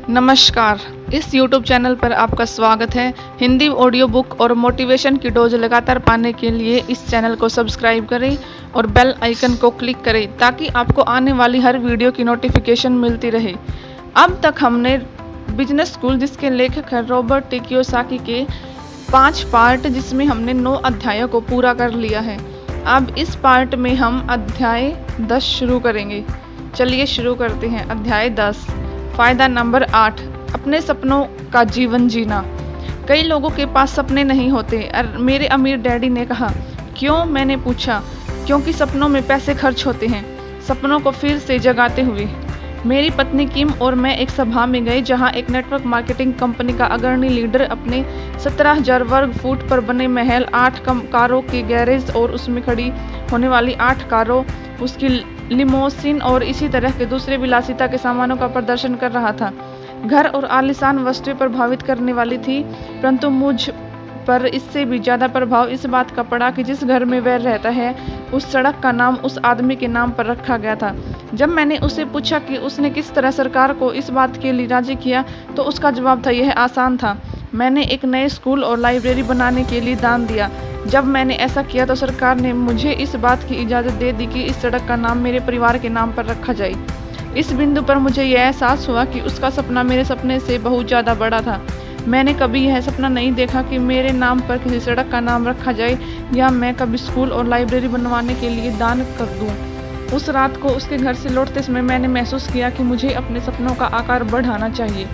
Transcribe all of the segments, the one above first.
नमस्कार। इस YouTube channel पर आपका स्वागत है। हिंदी ऑडियो बुक और मोटिवेशन की डोज लगातार पाने के लिए इस चैनल को सब्सक्राइब करें और बेल आइकन को क्लिक करें ताकि आपको आने वाली हर वीडियो की नोटिफिकेशन मिलती रहे। अब तक हमने बिजनेस स्कूल, जिसके लेखक हैं रॉबर्ट टी कियोसाकी, के 5 पार्ट, जिसमें हमने 9 अध्यायों को पूरा कर लिया है। अब इस पार्ट में हम अध्याय 10 शुरू करेंगे। चलिए शुरू करते हैं। अध्याय 10, फायदा नंबर 8, अपने सपनों का जीवन जीना। कई लोगों के पास सपने नहीं होते। मेरे अमीर डैडी ने कहा। क्यों? मैंने पूछा। क्योंकि सपनों में पैसे खर्च होते हैं। सपनों को फिर से जगाते हुए मेरी पत्नी किम और मैं एक सभा में गए जहां एक नेटवर्क मार्केटिंग कंपनी का अग्रणी लीडर अपने 17,000 वर्ग फुट पर बने महल, 8 कारों के गैरेज और उसमें खड़ी होने वाली 8 कारों, उसकी लिमोसिन और इसी तरह के दूसरे विलासिता के सामानों का प्रदर्शन कर रहा था। घर और आलीशान वस्तुएं प्रभावित करने वाली थी, परंतु मुझ पर इससे भी ज्यादा प्रभाव इस बात का पड़ा कि जिस घर में वह रहता है उस सड़क का नाम उस आदमी के नाम पर रखा गया था। जब मैंने उसे पूछा कि उसने किस तरह सरकार को इस बात के लिए राजी किया, तो उसका जवाब था, यह आसान था। मैंने एक नए स्कूल और लाइब्रेरी बनाने के लिए दान दिया। जब मैंने ऐसा किया तो सरकार ने मुझे इस बात की इजाज़त दे दी कि इस सड़क का नाम मेरे परिवार के नाम पर रखा जाए। इस बिंदु पर मुझे यह एहसास हुआ कि उसका सपना मेरे सपने से बहुत ज़्यादा बड़ा था। मैंने कभी यह सपना नहीं देखा कि मेरे नाम पर किसी सड़क का नाम रखा जाए या मैं कभी स्कूल और लाइब्रेरी बनवाने के लिए दान कर दूं। उस रात को उसके घर से लौटते समय मैंने महसूस किया कि मुझे अपने सपनों का आकार बढ़ाना चाहिए।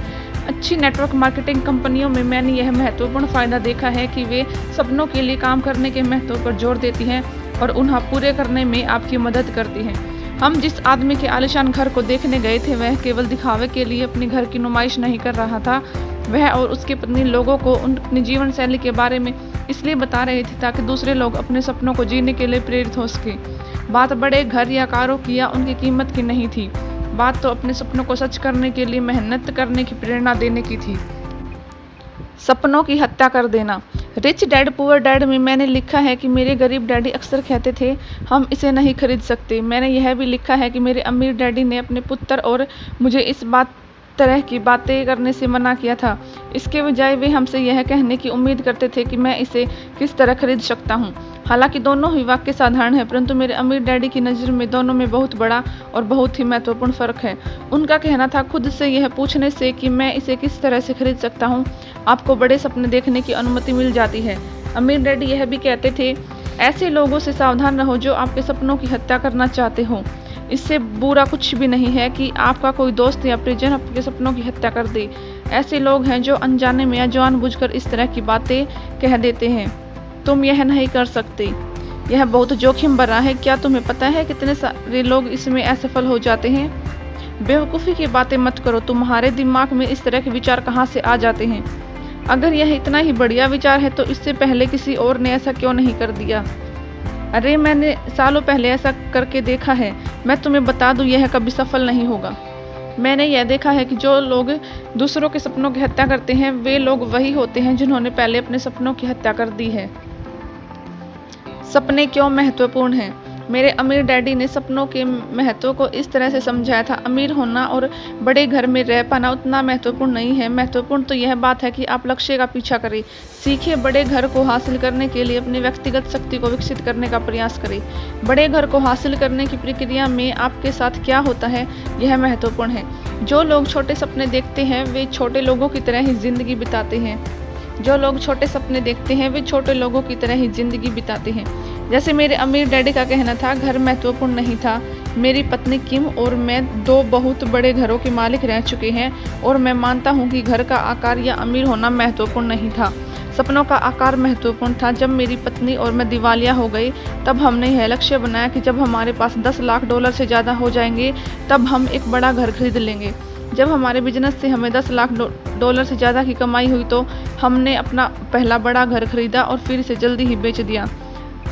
अच्छी नेटवर्क मार्केटिंग कंपनियों में मैंने यह महत्वपूर्ण फ़ायदा देखा है कि वे सपनों के लिए काम करने के महत्व पर जोर देती हैं और उन्हें पूरे करने में आपकी मदद करती हैं। हम जिस आदमी के आलीशान घर को देखने गए थे, वह केवल दिखावे के लिए अपने घर की नुमाइश नहीं कर रहा था। वह और उसकी पत्नी लोगों को अपनी जीवन शैली के बारे में इसलिए बता रहे थे ताकि दूसरे लोग अपने सपनों को जीने के लिए प्रेरित हो सके। बात बड़े घर या कारों की या उनकी कीमत की नहीं थी। बात तो अपने सपनों को सच करने के लिए मेहनत करने की प्रेरणा देने की थी। सपनों की हत्या कर देना। रिच डैड पुअर डैड में मैंने लिखा है कि मेरे गरीब डैडी अक्सर कहते थे, हम इसे नहीं खरीद सकते। मैंने यह भी लिखा है कि मेरे अमीर डैडी ने अपने पुत्र और मुझे इस तरह की बातें करने से मना किया था। इसके बजाय वे हमसे यह कहने की उम्मीद करते थे कि मैं इसे किस तरह खरीद सकता हूँ। हालांकि दोनों ही वाक्य साधारण हैं, परंतु मेरे अमीर डैडी की नज़र में दोनों में बहुत बड़ा और बहुत ही महत्वपूर्ण फ़र्क है। उनका कहना था, खुद से यह पूछने से कि मैं इसे किस तरह से खरीद सकता हूँ, आपको बड़े सपने देखने की अनुमति मिल जाती है। अमीर डैडी यह भी कहते थे, ऐसे लोगों से सावधान रहो जो आपके सपनों की हत्या करना चाहते हो। इससे बुरा कुछ भी नहीं है कि आपका कोई दोस्त या परिजन आपके सपनों की हत्या कर दे। ऐसे लोग हैं जो अनजाने में या जानबूझकर इस तरह की बातें कह देते हैं, तुम यह नहीं कर सकते, यह बहुत जोखिम भरा है। क्या तुम्हें पता है कितने सारे लोग इसमें असफल हो जाते हैं? बेवकूफ़ी की बातें मत करो, तुम्हारे दिमाग में इस तरह के विचार कहाँ से आ जाते हैं? अगर यह इतना ही बढ़िया विचार है तो इससे पहले किसी और ने ऐसा क्यों नहीं कर दिया? अरे मैंने सालों पहले ऐसा करके देखा है। मैं तुम्हें बता दूं, यह कभी सफल नहीं होगा। मैंने यह देखा है कि जो लोग दूसरों के सपनों की हत्या करते हैं, वे लोग वही होते हैं जिन्होंने पहले अपने सपनों की हत्या कर दी है। सपने क्यों महत्वपूर्ण हैं? मेरे अमीर डैडी ने सपनों के महत्व को इस तरह से समझाया था, अमीर होना और बड़े घर में रह पाना उतना महत्वपूर्ण नहीं है। महत्वपूर्ण तो यह बात है कि आप लक्ष्य का पीछा करें, सीखें, बड़े घर को हासिल करने के लिए अपनी व्यक्तिगत शक्ति को विकसित करने का प्रयास करें। बड़े घर को हासिल करने की प्रक्रिया में आपके साथ क्या होता है, यह महत्वपूर्ण है। जो लोग छोटे सपने देखते हैं वे छोटे लोगों की तरह ही जिंदगी बिताते हैं। जो लोग छोटे सपने देखते हैं वे छोटे लोगों की तरह ही जिंदगी बिताते हैं। जैसे मेरे अमीर डैडी का कहना था, घर महत्वपूर्ण नहीं था। मेरी पत्नी किम और मैं 2 बहुत बड़े घरों के मालिक रह चुके हैं और मैं मानता हूँ कि घर का आकार या अमीर होना महत्वपूर्ण नहीं था। सपनों का आकार महत्वपूर्ण था। जब मेरी पत्नी और मैं दिवालिया हो गई, तब हमने यह लक्ष्य बनाया कि जब हमारे पास $10 लाख से ज़्यादा हो जाएंगे तब हम एक बड़ा घर खरीद लेंगे। जब हमारे बिजनेस से हमें $10 लाख से ज़्यादा की कमाई हुई तो हमने अपना पहला बड़ा घर खरीदा और फिर इसे जल्दी ही बेच दिया।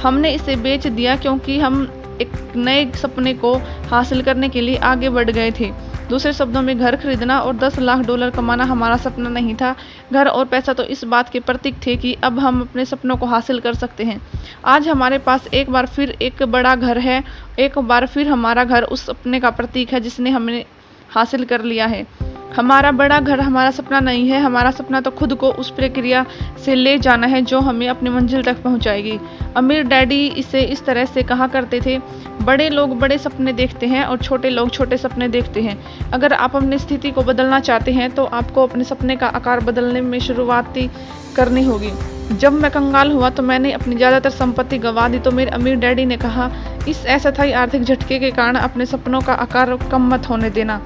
हमने इसे बेच दिया क्योंकि हम एक नए सपने को हासिल करने के लिए आगे बढ़ गए थे। दूसरे शब्दों में, घर खरीदना और $10 लाख कमाना हमारा सपना नहीं था। घर और पैसा तो इस बात के प्रतीक थे कि अब हम अपने सपनों को हासिल कर सकते हैं। आज हमारे पास एक बार फिर एक बड़ा घर है। एक बार फिर हमारा घर उस सपने का प्रतीक है जिसने हमने हासिल कर लिया है। हमारा बड़ा घर हमारा सपना नहीं है, हमारा सपना तो खुद को उस प्रक्रिया से ले जाना है जो हमें अपनी मंजिल तक पहुंचाएगी। अमीर डैडी इसे इस तरह से कहा करते थे, बड़े लोग बड़े सपने देखते हैं और छोटे लोग छोटे सपने देखते हैं। अगर आप अपनी स्थिति को बदलना चाहते हैं तो आपको अपने सपने का आकार बदलने में शुरुआती करनी होगी। जब मैं कंगाल हुआ तो मैंने अपनी ज़्यादातर संपत्ति गंवा दी तो मेरे अमीर डैडी ने कहा, इस अस्थायी आर्थिक झटके के कारण अपने सपनों का आकार कम मत होने देना।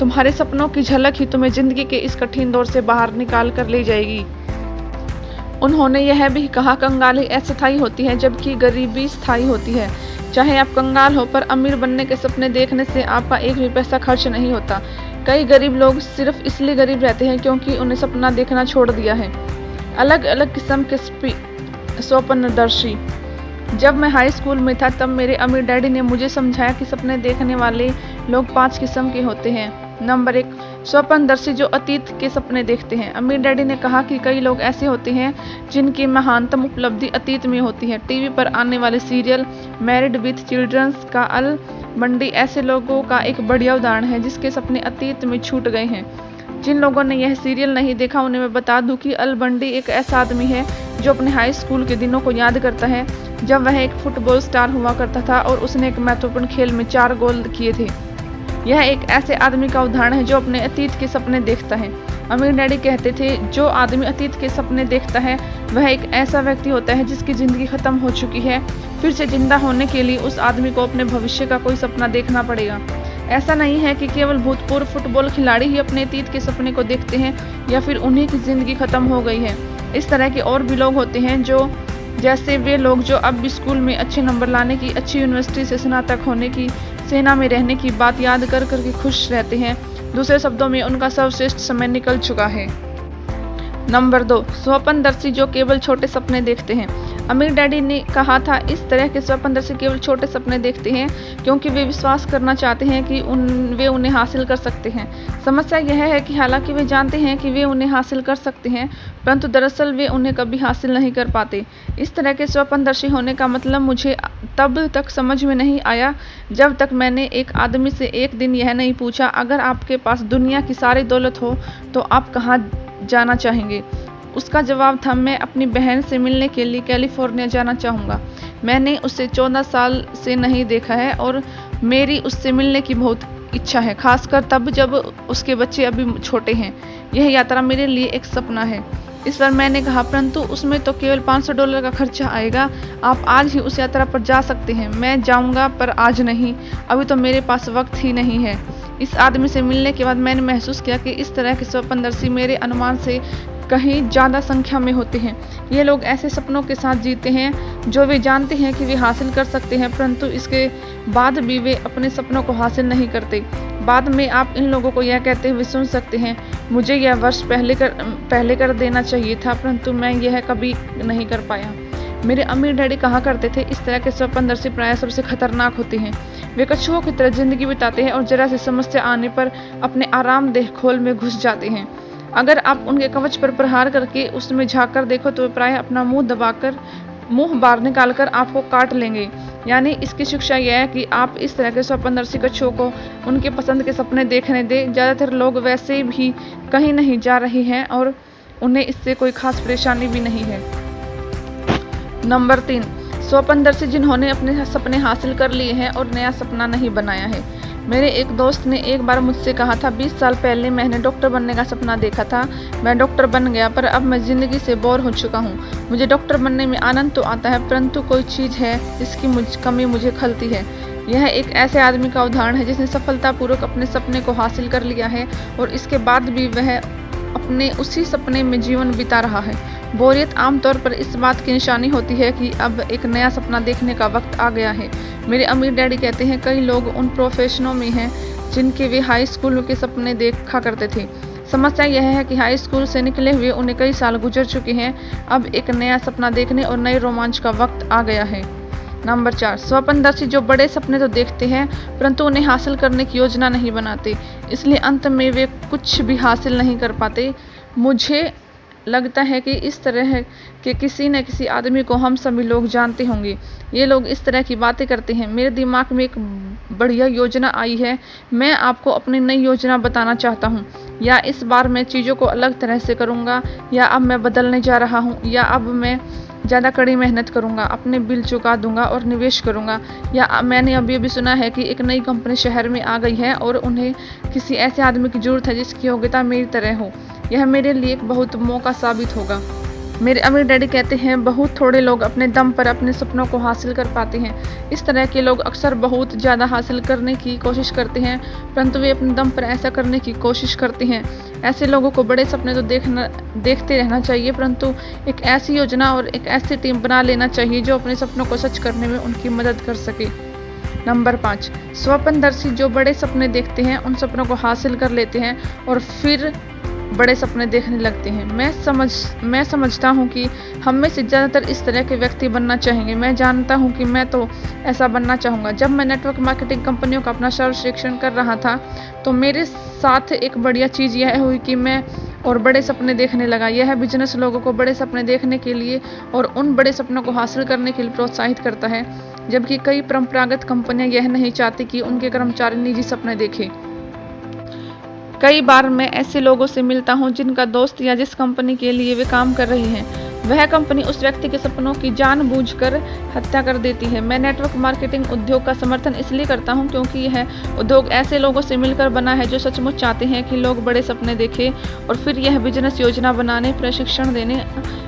तुम्हारे सपनों की झलक ही तुम्हें जिंदगी के इस कठिन दौर से बाहर निकाल कर ले जाएगी। उन्होंने यह भी कहा, कंगाली अस्थायी होती है जबकि गरीबी स्थायी होती है। चाहे आप कंगाल हो पर अमीर बनने के सपने देखने से आपका एक भी पैसा खर्च नहीं होता। कई गरीब लोग सिर्फ इसलिए गरीब रहते हैं क्योंकि उन्हें सपना देखना छोड़ दिया है। अलग अलग किस्म के स्वप्नदर्शी। जब मैं हाई स्कूल में था तब मेरे अमीर डैडी ने मुझे समझाया कि सपने देखने वाले लोग 5 किस्म के होते हैं। नंबर 1, स्वप्नदर्शी जो अतीत के सपने देखते हैं। अमीर डैडी ने कहा कि कई लोग ऐसे होते हैं जिनकी महानतम उपलब्धि अतीत में होती है। टीवी पर आने वाले सीरियल मैरिड विथ चिल्ड्रंस का अल बंडी ऐसे लोगों का एक बढ़िया उदाहरण है जिसके सपने अतीत में छूट गए हैं। जिन लोगों ने यह सीरियल नहीं देखा उन्हें मैं बता दूं कि अल बंडी एक ऐसा आदमी है जो अपने हाई स्कूल के दिनों को याद करता है जब वह एक फुटबॉल स्टार हुआ करता था और उसने एक महत्वपूर्ण खेल में 4 गोल किए थे। यह एक ऐसे आदमी का उदाहरण है जो अपने अतीत के सपने देखता है। अमीर डैडी कहते थे, जो आदमी अतीत के सपने देखता है वह एक ऐसा व्यक्ति होता है जिसकी जिंदगी खत्म हो चुकी है। फिर से जिंदा होने के लिए उस आदमी को अपने भविष्य का कोई सपना देखना पड़ेगा। ऐसा नहीं है कि केवल भूतपूर्व फुटबॉल खिलाड़ी ही अपने अतीत के सपने को देखते हैं या फिर उन्हीं की जिंदगी खत्म हो गई है। इस तरह के और भी लोग होते हैं जैसे वे लोग जो अब भी स्कूल में अच्छे नंबर लाने की, अच्छी यूनिवर्सिटी से स्नातक होने की, सेना में रहने की बात याद कर करके खुश रहते हैं। दूसरे शब्दों में उनका सर्वश्रेष्ठ समय निकल चुका है। नंबर 2, स्वप्नदर्शी जो केवल छोटे सपने देखते हैं। अमीर डैडी ने कहा था, इस तरह के स्वप्नदर्शी केवल छोटे सपने देखते हैं क्योंकि वे विश्वास करना चाहते हैं कि वे उन्हें हासिल कर सकते हैं। समस्या यह है कि हालांकि वे जानते हैं कि वे उन्हें हासिल कर सकते हैं परंतु दरअसल वे उन्हें कभी हासिल नहीं कर पाते। इस तरह के स्वप्नदर्शी होने का मतलब मुझे तब तक समझ में नहीं आया जब तक मैंने एक आदमी से एक दिन यह नहीं पूछा, अगर आपके पास दुनिया की सारी दौलत हो तो आप कहाँ जाना चाहेंगे। उसका जवाब था, मैं अपनी बहन से मिलने के लिए कैलिफोर्निया जाना चाहूँगा। मैंने उसे 14 साल से नहीं देखा है और मेरी उससे मिलने की बहुत इच्छा है, खासकर तब जब उसके बच्चे अभी छोटे हैं। यह यात्रा मेरे लिए एक सपना है। इस पर मैंने कहा, परंतु उसमें तो केवल $500 का खर्चा आएगा। आप आज ही उस यात्रा पर जा सकते हैं। मैं जाऊंगा पर आज नहीं, अभी तो मेरे पास वक्त ही नहीं है। इस आदमी से मिलने के बाद मैंने महसूस किया कि इस तरह के स्वप्नदर्शी मेरे अनुमान से कहीं ज़्यादा संख्या में होते हैं। ये लोग ऐसे सपनों के साथ जीते हैं जो वे जानते हैं कि वे हासिल कर सकते हैं परंतु इसके बाद भी वे अपने सपनों को हासिल नहीं करते। बाद में आप इन लोगों को यह कहते हुए सुन सकते हैं, मुझे यह वर्ष पहले कर देना चाहिए था परंतु मैं यह कभी नहीं कर पाया। मेरे अमीर डैडी कहा करते थे, इस तरह के स्वप्नदर्शी प्रायः सबसे खतरनाक होते हैं। वे कछुओं की तरह जिंदगी बिताते हैं और जरा सी समस्या आने पर अपने आरामदेह खोल में घुस जाते हैं। अगर आप उनके कवच पर प्रहार करके उसमें झाँक कर देखो तो वे प्रायः अपना मुंह बाहर निकालकर आपको काट लेंगे। यानी इसकी शिक्षा यह है कि आप इस तरह के स्वप्नदर्शी कछुओं को उनके पसंद के सपने देखने दें। ज़्यादातर लोग वैसे भी कहीं नहीं जा रहे हैं और उन्हें इससे कोई खास परेशानी भी नहीं है। नंबर 3, स्वप्नदर्शी जिन्होंने अपने सपने हासिल कर लिए हैं और नया सपना नहीं बनाया है। मेरे एक दोस्त ने एक बार मुझसे कहा था, 20 साल पहले मैंने डॉक्टर बनने का सपना देखा था। मैं डॉक्टर बन गया पर अब मैं ज़िंदगी से बोर हो चुका हूँ। मुझे डॉक्टर बनने में आनंद तो आता है परंतु कोई चीज़ है जिसकी कमी मुझे खलती है। यह एक ऐसे आदमी का उदाहरण है जिसने सफलतापूर्वक अपने सपने को हासिल कर लिया है और इसके बाद भी वह अपने उसी सपने में जीवन बिता रहा है। बोरियत आमतौर पर इस बात की निशानी होती है कि अब एक नया सपना देखने का वक्त आ गया है। मेरे अमीर डैडी कहते हैं, कई लोग उन प्रोफेशनों में हैं जिनके वे हाई स्कूल के सपने देखा करते थे। समस्या यह है कि हाई स्कूल से निकले हुए उन्हें कई साल गुजर चुके हैं। अब एक नया सपना देखने और नए रोमांच का वक्त आ गया है। नंबर 4, स्वप्नदर्शी जो बड़े सपने तो देखते हैं परंतु उन्हें हासिल करने की योजना नहीं बनाते, इसलिए अंत में वे कुछ भी हासिल नहीं कर पाते। मुझे लगता है कि इस तरह के किसी न किसी आदमी को हम सभी लोग जानते होंगे। ये लोग इस तरह की बातें करते हैं। मेरे दिमाग में एक बढ़िया योजना आई है। मैं आपको अपनी नई योजना बताना चाहता हूँ। या इस बार मैं चीज़ों को अलग तरह से करूँगा, या अब मैं बदलने जा रहा हूँ, या अब मैं ज़्यादा कड़ी मेहनत करूँगा, अपने बिल चुका दूंगा और निवेश करूँगा। या मैंने अभी सुना है कि एक नई कंपनी शहर में आ गई है और उन्हें किसी ऐसे आदमी की ज़रूरत है जिसकी योग्यता मेरी तरह हो। यह मेरे लिए एक बहुत मौका साबित होगा। मेरे अमीर डैडी कहते हैं बहुत थोड़े लोग अपने दम पर अपने सपनों को हासिल कर पाते हैं। इस तरह के लोग अक्सर बहुत ज़्यादा हासिल करने की कोशिश करते हैं, परंतु वे अपने दम पर ऐसा करने की कोशिश करते हैं। ऐसे लोगों को बड़े सपने तो देखते रहना चाहिए, परंतु एक ऐसी योजना और एक ऐसी टीम बना लेना चाहिए जो अपने सपनों को सच करने में उनकी मदद कर सके। नंबर 5, स्वप्नदर्शी जो बड़े सपने देखते हैं उन सपनों को हासिल कर लेते हैं और फिर बड़े सपने देखने लगते हैं। मैं समझता हूँ कि हम में से ज़्यादातर इस तरह के व्यक्ति बनना चाहेंगे। मैं जानता हूँ कि मैं तो ऐसा बनना चाहूँगा। जब मैं नेटवर्क मार्केटिंग कंपनियों का अपना सर्वेक्षण कर रहा था तो मेरे साथ एक बढ़िया चीज़ यह हुई कि मैं और बड़े सपने देखने लगा। यह बिजनेस लोगों को बड़े सपने देखने के लिए और उन बड़े सपनों को हासिल करने के लिए प्रोत्साहित करता है, जबकि कई परंपरागत कंपनियां यह नहीं चाहती कि उनके कर्मचारी निजी सपने देखें। कई बार मैं ऐसे लोगों से मिलता हूं जिनका दोस्त या जिस कंपनी के लिए वे काम कर रही हैं, वह कंपनी उस व्यक्ति के सपनों की जानबूझकर हत्या कर देती है। मैं नेटवर्क मार्केटिंग उद्योग का समर्थन इसलिए करता हूं क्योंकि यह उद्योग ऐसे लोगों से मिलकर बना है जो सचमुच चाहते हैं कि लोग बड़े सपने देखें, और फिर यह बिजनेस योजना बनाने, प्रशिक्षण देने,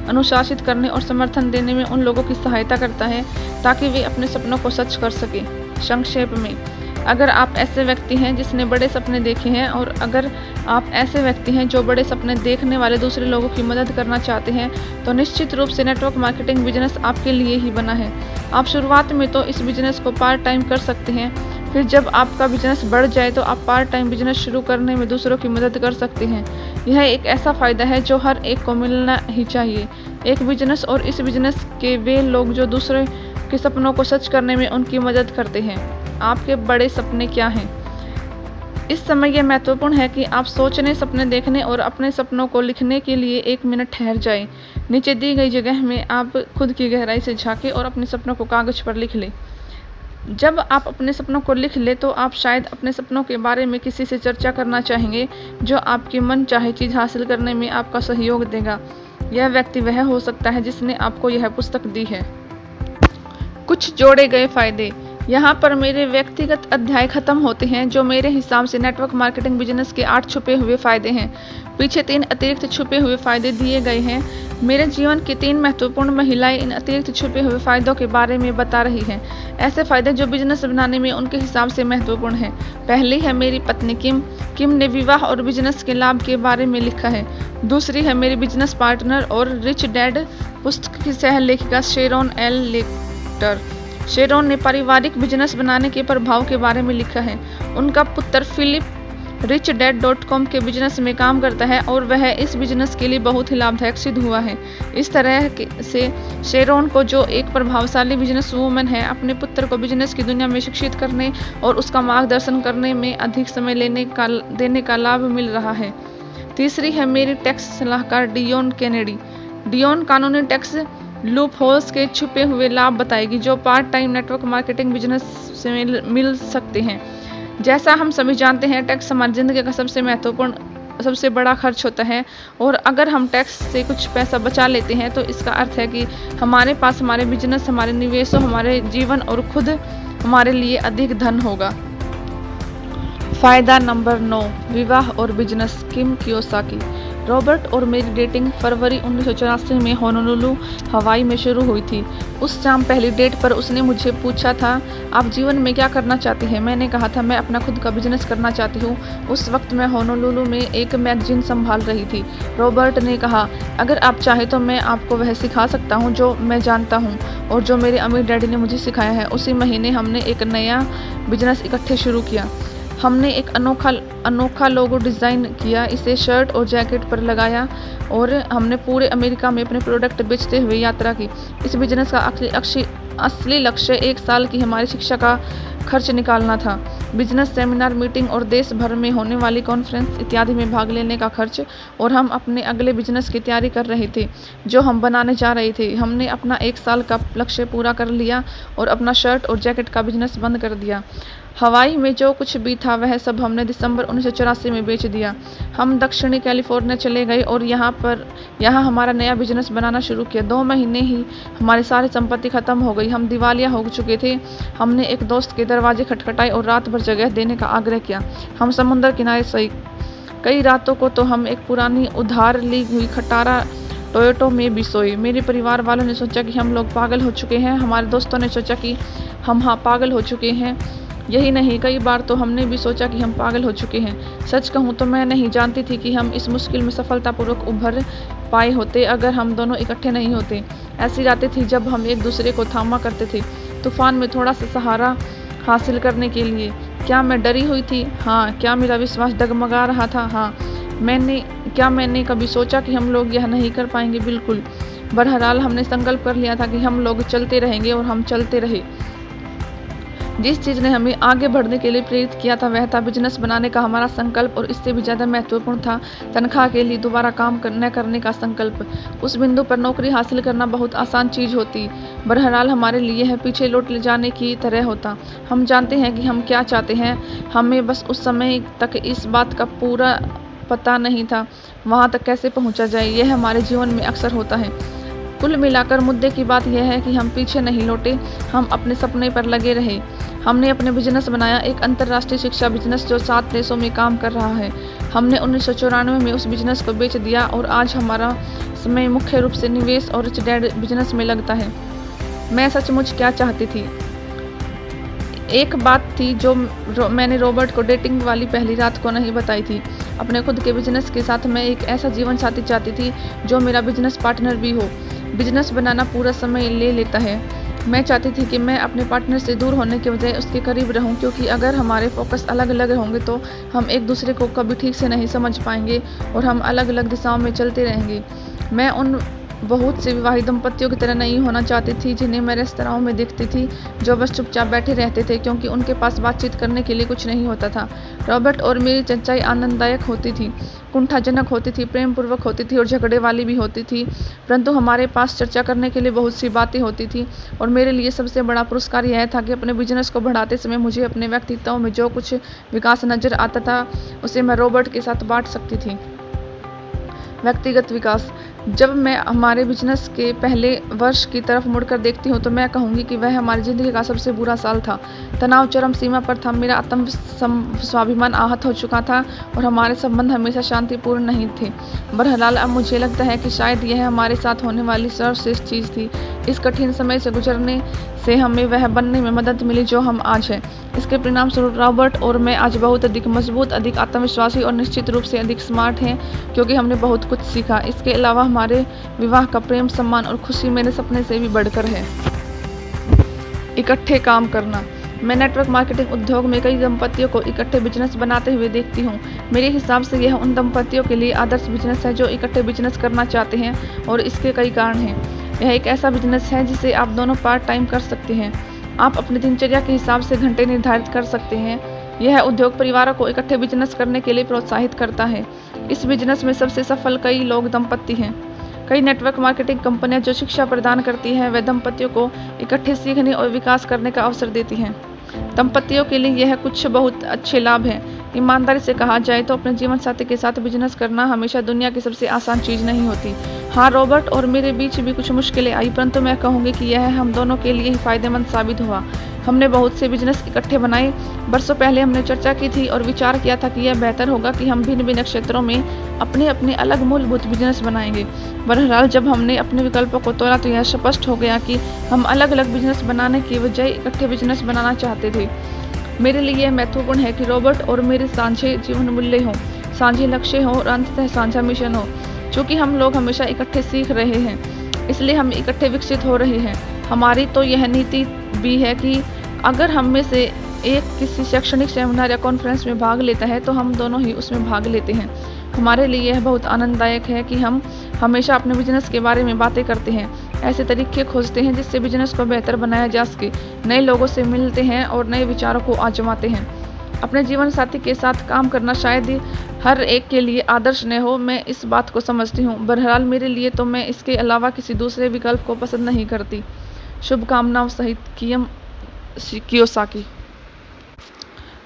अनुशासित करने और समर्थन देने में उन लोगों की सहायता करता है ताकि वे अपने सपनों को सच कर सकें। संक्षेप में, अगर आप ऐसे व्यक्ति हैं जिसने बड़े सपने देखे हैं, और अगर आप ऐसे व्यक्ति हैं जो बड़े सपने देखने वाले दूसरे लोगों की मदद करना चाहते हैं, तो निश्चित रूप से नेटवर्क मार्केटिंग बिजनेस आपके लिए ही बना है। आप शुरुआत में तो इस बिजनेस को पार्ट टाइम कर सकते हैं, फिर जब आपका बिजनेस बढ़ जाए तो आप पार्ट टाइम बिजनेस शुरू करने में दूसरों की मदद कर सकते हैं। यह एक ऐसा फ़ायदा है जो हर एक को मिलना ही चाहिए। एक बिजनेस और इस बिजनेस के वे लोग जो दूसरे के सपनों को सच करने में उनकी मदद करते हैं। आपके बड़े सपने क्या हैं? इस समय यह महत्वपूर्ण है कि आप सोचने, सपने देखने और अपने सपनों को लिखने के लिए 1 मिनट ठहर जाएं। नीचे दी गई जगह में आप खुद की गहराई से झांकें और अपने सपनों को कागज पर लिख लें। जब आप अपने सपनों को लिख लें तो आप शायद अपने सपनों के बारे में किसी से चर्चा करना चाहेंगे जो आपकी मन चाहे चीज़ हासिल करने में आपका सहयोग देगा। यह व्यक्ति वह हो सकता है जिसने आपको यह पुस्तक दी है। कुछ जोड़े गए फायदे। यहाँ पर मेरे व्यक्तिगत अध्याय खत्म होते हैं जो मेरे हिसाब से नेटवर्क मार्केटिंग बिजनेस के 8 छुपे हुए फायदे हैं। पीछे 3 अतिरिक्त छुपे हुए फायदे दिए गए हैं। मेरे जीवन की 3 महत्वपूर्ण महिलाएं इन अतिरिक्त छुपे हुए फायदों के बारे में बता रही हैं। ऐसे फायदे जो बिजनेस बनाने में उनके हिसाब से महत्वपूर्ण हैं। पहली है मेरी पत्नी किम। किम ने विवाह और बिजनेस के लाभ के बारे में लिखा है। दूसरी है मेरी बिजनेस पार्टनर और रिच डैड पुस्तक की सह लेखिका शेरोन एल लेक्टर। शेरोन ने पारिवारिक बिजनेस बनाने के प्रभाव के बारे में लिखा है। उनका पुत्र फिलिप richdad.com के बिजनेस में काम करता है और वह इस बिजनेस के लिए बहुत ही लाभदायक सिद्ध हुआ है। इस तरह से शेरोन को, जो एक प्रभावशाली बिजनेस वूमन है, अपने पुत्र को बिजनेस की दुनिया में शिक्षित करने और उसका मार्गदर्शन करने में अधिक समय देने का लाभ मिल रहा है। तीसरी है मेरी टैक्स सलाहकार डियोन कैनेडी। डियोन कानूनी टैक्स लूपहोल्स के छुपे हुए लाभ बताएगी जो part time network marketing business से मिल सकते हैं। जैसा हम सभी जानते हैं, टैक्स हमारी जिंदगी का सबसे बड़ा खर्च होता है, और अगर हम टैक्स से कुछ पैसा बचा लेते हैं तो इसका अर्थ है कि हमारे पास हमारे बिजनेस, हमारे निवेशों, हमारे जीवन और खुद हमारे लिए अधिक धन होगा। फायदा नंबर 9, विवाह और बिजनेस। किम कियोसाकी। रॉबर्ट और मेरी डेटिंग फरवरी 1984 में होनोलुलु, हवाई में शुरू हुई थी। उस शाम पहली डेट पर उसने मुझे पूछा था, आप जीवन में क्या करना चाहती हैं? मैंने कहा था, मैं अपना खुद का बिजनेस करना चाहती हूँ। उस वक्त मैं होनोलुलु में एक मैगजीन संभाल रही थी। रॉबर्ट ने कहा, अगर आप चाहें तो मैं आपको वह सिखा सकता हूँ जो मैं जानता हूँ और जो मेरे अमीर डैडी ने मुझे सिखाया है। उसी महीने हमने एक नया बिजनेस इकट्ठे शुरू किया। हमने एक अनोखा लोगो डिज़ाइन किया, इसे शर्ट और जैकेट पर लगाया और हमने पूरे अमेरिका में अपने प्रोडक्ट बेचते हुए यात्रा की। इस बिजनेस का असली लक्ष्य 1 साल की हमारी शिक्षा का खर्च निकालना था। बिजनेस सेमिनार, मीटिंग और देश भर में होने वाली कॉन्फ्रेंस इत्यादि में भाग लेने का खर्च, और हम अपने अगले बिजनेस की तैयारी कर रहे थे जो हम बनाने जा रहे थे। हमने अपना 1 साल का लक्ष्य पूरा कर लिया और अपना शर्ट और जैकेट का बिजनेस बंद कर दिया। हवाई में जो कुछ भी था वह सब हमने दिसंबर 1984 में बेच दिया। हम दक्षिणी कैलिफोर्निया चले गए और यहाँ हमारा नया बिजनेस बनाना शुरू किया। 2 महीने ही हमारी सारी संपत्ति खत्म हो गई। हम दिवालिया हो चुके थे। हमने एक दोस्त के दरवाजे खटखटाए और रात भर जगह देने का आग्रह किया। हम समुद्र किनारे सोए। कई रातों को तो हम एक पुरानी उधार ली हुई खटारा टोयोटो में भी सोए। मेरे परिवार वालों ने सोचा कि हम लोग पागल हो चुके हैं। हमारे दोस्तों ने सोचा कि हम पागल हो चुके हैं। यही नहीं, कई बार तो हमने भी सोचा कि हम पागल हो चुके हैं। सच कहूँ तो मैं नहीं जानती थी कि हम इस मुश्किल में सफलतापूर्वक उभर पाए होते अगर हम दोनों इकट्ठे नहीं होते। ऐसी रातें थी जब हम एक दूसरे को थामा करते थे, तूफान में थोड़ा सा सहारा हासिल करने के लिए। क्या मैं डरी हुई थी? हाँ। क्या मेरा विश्वास डगमगा रहा था? हाँ। मैंने कभी सोचा कि हम लोग यह नहीं कर पाएंगे? बिल्कुल। बहरहाल हमने संकल्प कर लिया था कि हम लोग चलते रहेंगे और हम चलते रहे। जिस चीज़ ने हमें आगे बढ़ने के लिए प्रेरित किया था वह था बिजनेस बनाने का हमारा संकल्प, और इससे भी ज़्यादा महत्वपूर्ण था तनख्वाह के लिए दोबारा काम न करने का संकल्प। उस बिंदु पर नौकरी हासिल करना बहुत आसान चीज़ होती, बहरहाल हमारे लिए यह पीछे लौट ले जाने की तरह होता। हम जानते हैं कि हम क्या चाहते हैं, हमें बस उस समय तक इस बात का पूरा पता नहीं था वहाँ तक कैसे पहुँचा जाए। यह हमारे जीवन में अक्सर होता है। कुल मिलाकर मुद्दे की बात यह है कि हम पीछे नहीं लौटे, हम अपने सपने पर लगे रहे। हमने अपने बिजनेस बनाया, एक अंतर्राष्ट्रीय शिक्षा बिजनेस जो 7 देशों में काम कर रहा है। हमने 1994 में उस बिजनेस को बेच दिया और आज हमारा समय मुख्य रूप से निवेश और रिच डैड बिजनेस में लगता है। मैं सचमुच क्या चाहती थी? एक बात थी जो मैंने रॉबर्ट को डेटिंग वाली पहली रात को नहीं बताई थी। अपने खुद के बिजनेस के साथ मैं एक ऐसा जीवन साथी चाहती थी जो मेरा बिजनेस पार्टनर भी हो। बिजनेस बनाना पूरा समय ले लेता है। मैं चाहती थी कि मैं अपने पार्टनर से दूर होने के बजाय उसके करीब रहूं, क्योंकि अगर हमारे फोकस अलग अलग होंगे तो हम एक दूसरे को कभी ठीक से नहीं समझ पाएंगे और हम अलग अलग दिशाओं में चलते रहेंगे। मैं उन बहुत से विवाहित दंपतियों की तरह नहीं होना चाहती थी जिन्हें मैं रेस्तराओं में देखती थी, जो बस चुपचाप बैठे रहते थे क्योंकि उनके पास बातचीत करने के लिए कुछ नहीं होता था। रॉबर्ट और मेरी चर्चाएं आनंददायक होती थी, कुंठाजनक होती थी, प्रेम पूर्वक होती थी और झगड़े वाली भी होती थी, परंतु हमारे पास चर्चा करने के लिए बहुत सी बातें होती थी। और मेरे लिए सबसे बड़ा पुरस्कार यह था कि अपने बिजनेस को बढ़ाते समय मुझे अपने व्यक्तित्व में जो कुछ विकास नजर आता था उसे मैं रॉबर्ट के साथ बांट सकती थी। व्यक्तिगत विकास। जब मैं हमारे बिजनेस के पहले वर्ष की तरफ मुड़कर देखती हूँ तो मैं कहूँगी कि वह हमारी ज़िंदगी का सबसे बुरा साल था। तनाव चरम सीमा पर था, मेरा आत्म स्वाभिमान आहत हो चुका था और हमारे संबंध हमेशा शांतिपूर्ण नहीं थे। बहरहाल अब मुझे लगता है कि शायद यह हमारे साथ होने वाली सर्वश्रेष्ठ चीज़ थी। इस कठिन समय से गुजरने से हमें वह बनने में मदद मिली जो हम आज हैं। इसके परिणाम स्वरूप रॉबर्ट और मैं आज बहुत अधिक मजबूत, अधिक आत्मविश्वासी और निश्चित रूप से अधिक स्मार्ट हैं, क्योंकि हमने बहुत कुछ सीखा। इसके अलावा हमारे विवाह का प्रेम, सम्मान और खुशी मेरे सपने से भी बढ़कर है। इकट्ठे काम करना। मैं नेटवर्क मार्केटिंग उद्योग में कई दंपतियों को इकट्ठे बिजनेस बनाते हुए देखती हूँ। मेरे हिसाब से यह उन दंपतियों के लिए आदर्श बिजनेस है जो इकट्ठे बिजनेस करना चाहते हैं, और इसके कई कारण हैं। यह एक ऐसा बिजनेस है जिसे आप दोनों पार्ट टाइम कर सकते हैं। आप अपनी दिनचर्या के हिसाब से घंटे निर्धारित कर सकते हैं। यह उद्योग परिवारों को इकट्ठे बिजनेस करने के लिए प्रोत्साहित करता है। इस बिजनेस में सबसे सफल कई लोग दंपति हैं। कई नेटवर्क मार्केटिंग कंपनियां जो शिक्षा प्रदान करती हैं वह दंपतियों को इकट्ठे सीखने और विकास करने का अवसर देती हैं। दंपतियों के लिए यह कुछ बहुत अच्छे लाभ हैं। ईमानदारी से कहा जाए तो अपने जीवन साथी के साथ बिजनेस करना हमेशा दुनिया की सबसे आसान चीज़ नहीं होती। हाँ, रॉबर्ट और मेरे बीच भी कुछ मुश्किलें आई, परंतु मैं कहूँगी कि यह हम दोनों के लिए ही फायदेमंद साबित हुआ। हमने बहुत से बिजनेस इकट्ठे बनाए। बरसों पहले हमने चर्चा की थी और विचार किया था कि यह बेहतर होगा कि हम भिन्न भिन्न क्षेत्रों में अपने अपने अलग मूलभूत बिजनेस बनाएंगे। बहरहाल जब हमने अपने विकल्पों को तोड़ा तो यह स्पष्ट हो गया कि हम अलग अलग बिजनेस बनाने की बजाय इकट्ठे बिजनेस बनाना चाहते थे। मेरे लिए यह महत्वपूर्ण है कि रॉबर्ट और मेरे साझे जीवन मूल्य हों, साझे लक्ष्य हों और अंततः साझा मिशन हो। चूँकि हम लोग हमेशा इकट्ठे सीख रहे हैं, इसलिए हम इकट्ठे विकसित हो रहे हैं। हमारी तो यह नीति भी है कि अगर हम में से एक किसी शैक्षणिक सेमिनार या कॉन्फ्रेंस में भाग लेता है तो हम दोनों ही उसमें भाग लेते हैं। हमारे लिए यह बहुत आनंददायक है कि हम हमेशा अपने बिजनेस के बारे में बातें करते हैं, ऐसे तरीके खोजते हैं जिससे बिजनेस को बेहतर बनाया जा सके, नए लोगों से मिलते हैं और नए विचारों को आजमाते हैं। अपने जीवन साथी के साथ काम करना शायद ही हर एक के लिए आदर्श न हो, मैं इस बात को समझती हूँ। बहरहाल मेरे लिए तो मैं इसके अलावा किसी दूसरे विकल्प को पसंद नहीं करती। शुभकामनाओं सहित कियोसाकी।